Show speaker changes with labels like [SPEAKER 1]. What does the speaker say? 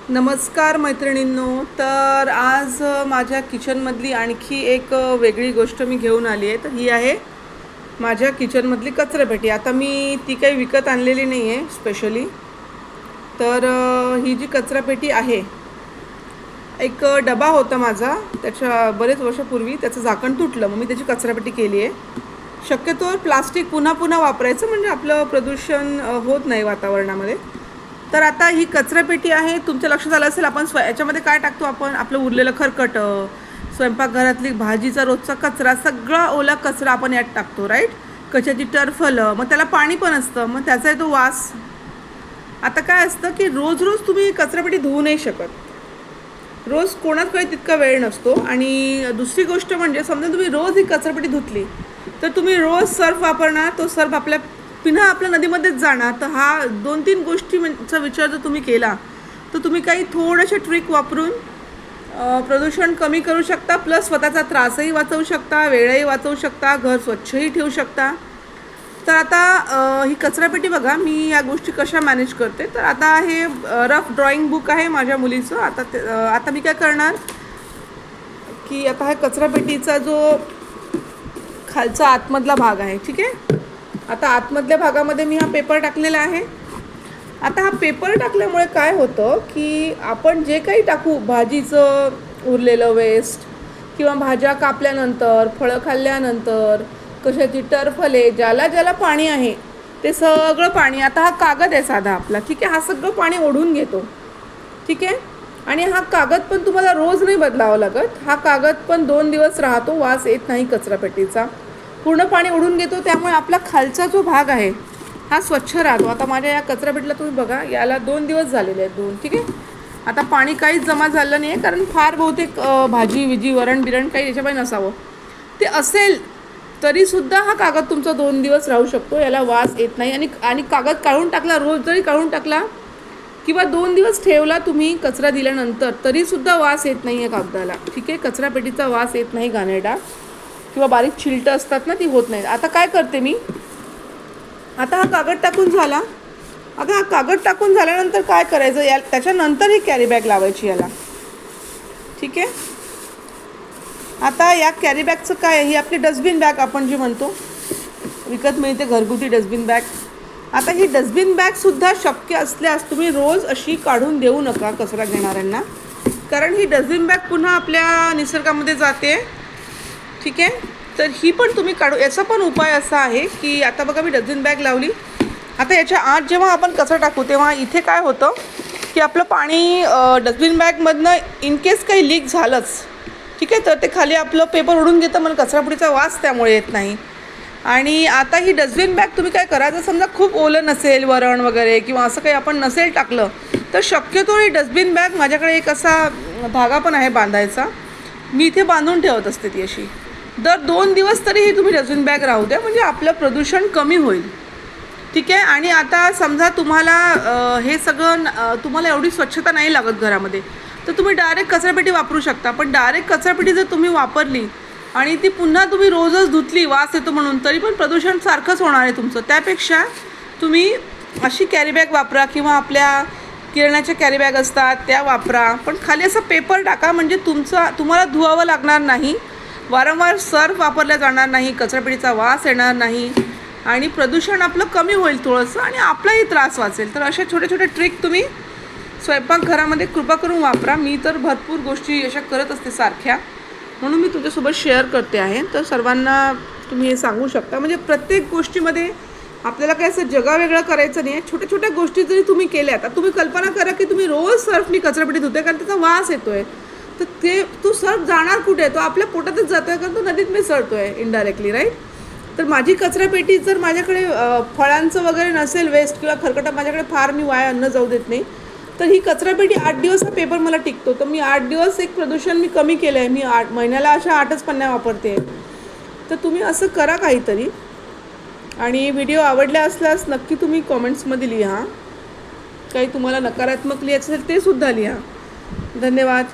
[SPEAKER 1] नमस्कार मैत्रिणींनो. तर आज माझ्या किचनमधली आणखी एक वेगळी गोष्ट मी घेऊन आली आहे. तर ही आहे माझ्या किचनमधली कचरापेटी. आता मी ती काही विकत आणलेली नाही आहे स्पेशली. तर ही जी कचरापेटी आहे, एक डबा होता माझा त्याच्या बरेच वर्षापूर्वी, त्याचं झाकण तुटलं, मग मी त्याची कचरापेटी केली आहे. शक्यतो प्लास्टिक पुन्हा पुन्हा वापरायचं म्हणजे आपलं प्रदूषण होत नाही वातावरणामध्ये. तर आता ही कचरापेटी आहे. तुमच्या लक्षात आलं असेल, आपण याच्यामध्ये काय टाकतो, आपण आपलं उरलेलं खरकटं, स्वयंपाकघरातली भाजीचा रोजचा कचरा, सगळा ओला कचरा आपण यात टाकतो, राईट. कशाची टरफलं, मग त्याला पाणी पण असतं, मग त्याचा येतो वास. आता काय असतं की रोज रोज तुम्ही कचरापेटी धुवू नाही शकत, रोज कोणाकडे तितका वेळ नसतो. आणि दुसरी गोष्ट म्हणजे समजा तुम्ही रोज ही कचरापेटी धुतली तर तुम्ही रोज सर्फ वापरणार, तो सर्फ पुन्हा आपल्या नदीमध्येच जाणार. तर हा 2-3 गोष्टींचा विचार जर तुम्ही केला तर तुम्ही काही थोड्याशा ट्रिक वापरून प्रदूषण कमी करू शकता, प्लस स्वतःचा त्रासही वाचवू शकता, वेळही वाचवू शकता, घर स्वच्छही ठेवू शकता. तर आता ही कचरापेटी बघा, मी या गोष्टी कशा मॅनेज करते. तर आता हे रफ ड्रॉइंग बुक आहे माझ्या मुलीचं. आता मी काय करणार की आता हा कचरापेटीचा जो खालचा आतमधला भाग आहे, ठीक आहे, आता आतमधल्या भागामध्ये मी हा पेपर टाकलेला आहे. आता हा पेपर टाकल्यामुळे काय होतं की आपण जे काही टाकू, भाजीचं उरलेलं वेस्ट किंवा भाज्या कापल्यानंतर, फळं खाल्ल्यानंतर, कशाची टरफले, ज्याला ज्याला पाणी आहे ते सगळं पाणी, आता हा कागद आहे साधा आपला, ठीक आहे, हा सगळं पाणी ओढून घेतो, ठीक आहे. आणि हा कागद पण तुम्हाला रोज नाही बदलावा लागत. हा कागद पण 2 दिवस राहतो, वास येत नाही कचरापेटीचा, पूर्ण पाणी ओढून घेतो. त्यामुळे आपला खालचा जो भाग आहे हा स्वच्छ राहतो. आता माझ्या या कचरापेटीला तुम्ही बघा, याला 2 दिवस झालेले आहेत, 2, ठीक आहे. आता पाणी काहीच जमा झालं नाही आहे, कारण फार बहुतेक भाजी विजी वरण बिरण काही याच्यामध्ये नसावं. ते असेल तरीसुद्धा हा कागद तुमचा 2 दिवस राहू शकतो, याला वास येत नाही. आणि कागद काढून टाकला, रोज जरी काढून टाकला किंवा 2 दिवस ठेवला तुम्ही कचरा दिल्यानंतर, तरीसुद्धा वास येत नाही आहे कागदाला, ठीक आहे. कचरापेटीचा वास येत नाही घाणेरडा, किंवा बारीक छिलटं असतात ना, ती होत नाही. आता काय करते मी, आता हा कागद टाकून झाला. आता हा कागद टाकून झाल्यानंतर काय करायचं, त्याच्यानंतर ही कॅरी बॅग लावायची याला, ठीक आहे. आता या कॅरी बॅगचं काय आहे, ही आपली डस्टबिन बॅग आपण जी म्हणतो, विकत मिळते घरगुती डस्टबिन बॅग. आता ही डस्टबिन बॅगसुद्धा शक्य असल्यास तुम्ही रोज अशी काढून देऊ नका कचरा घेणाऱ्यांना, कारण ही डस्टबिन बॅग पुन्हा आपल्या निसर्गामध्ये जाते, ठीक आहे. तर ही पण तुम्ही काढू. याचा पण उपाय असा आहे की आता बघा, मी डस्टबिन बॅग लावली. आता याच्या आत जेव्हा आपण कचरा टाकू तेव्हा इथे काय होतं की आपलं पाणी डस्टबिन बॅगमधनं इन केस काही लीक झालंच, ठीक आहे, तर ते खाली आपलं पेपर उडून घेतं, मग कचरापुडीचा वास त्यामुळे येत नाही. आणि आता ही डस्टबिन बॅग तुम्ही काय करा, जर समजा खूप ओलं नसेल वरण वगैरे किंवा असं काही आपण नसेल टाकलं, तर शक्यतो ही डस्टबिन बॅग, माझ्याकडे एक असा धागा पण आहे बांधायचा, मी इथे बांधून ठेवत असते ती अशी. दर 2 दिवस तरी ही तुम्ही डस्टबिन बॅग राहू द्या, म्हणजे आपलं प्रदूषण कमी होईल, ठीक आहे. आणि आता समजा तुम्हाला हे सगळं तुम्हाला एवढी स्वच्छता नाही लागत घरामध्ये, तर तुम्ही डायरेक्ट कचरापेटी वापरू शकता. पण डायरेक्ट कचरापेटी जर तुम्ही वापरली आणि ती पुन्हा तुम्ही रोजच धुतली, वास येतो म्हणून, तरी पण प्रदूषण सारखंच होणार आहे तुमचं. त्यापेक्षा तुम्ही अशी कॅरी बॅग वापरा, किंवा आपल्या किराण्याच्या कॅरी बॅग असतात त्या वापरा, पण खाली असं पेपर टाका, म्हणजे तुम्हाला धुवावं लागणार नाही, वारंवार सर्फ वापरला जाणार नाही, कचरापेटीचा वास येणार नाही, आणि प्रदूषण आपलं कमी होईल थोडंसं, आणि आपलाही त्रास वाचेल. तर अशा छोट्या छोट्या ट्रिक तुम्ही स्वयंपाकघरामध्ये कृपा करून वापरा. मी तर भरपूर गोष्टी अशा करत असते सारख्या, म्हणून मी तुझ्यासोबत शेअर करते आहे. तर सर्वांना तुम्ही हे सांगू शकता, म्हणजे प्रत्येक गोष्टीमध्ये आपल्याला काय असं जगावेगळं करायचं नाही आहे. छोट्या छोट्या गोष्टी जरी तुम्ही केल्या, आता तुम्ही कल्पना करा की तुम्ही रोज सर्फनी कचरापेटी धुते, कारण त्याचा वास येतो आहे, तर तो सर्फ जाणार कुठे आहे, तो आपल्या पोटातच जातो आहे, कारण तो नदीत मिसळतो आहे इनडायरेक्टली, राईट. तर माझी कचरापेटी जर माझ्याकडे फळांचं वगैरे नसेल वेस्ट किंवा खरकटा, माझ्याकडे फार मी वाया अन्न जाऊ देत नाही, तर ही कचरापेटी 8 दिवस हा पेपर मला टिकतो. तर मी 8 दिवस एक प्रदूषण मी कमी केलं आहे. मी महिन्याला अशा 8च पन्न्या वापरते. तर तुम्ही असं करा काहीतरी. आणि व्हिडिओ आवडला असल्यास नक्की तुम्ही कॉमेंट्समध्ये लिहा, काही तुम्हाला नकारात्मक लिहायचं असेल ते सुद्धा लिहा. धन्यवाद.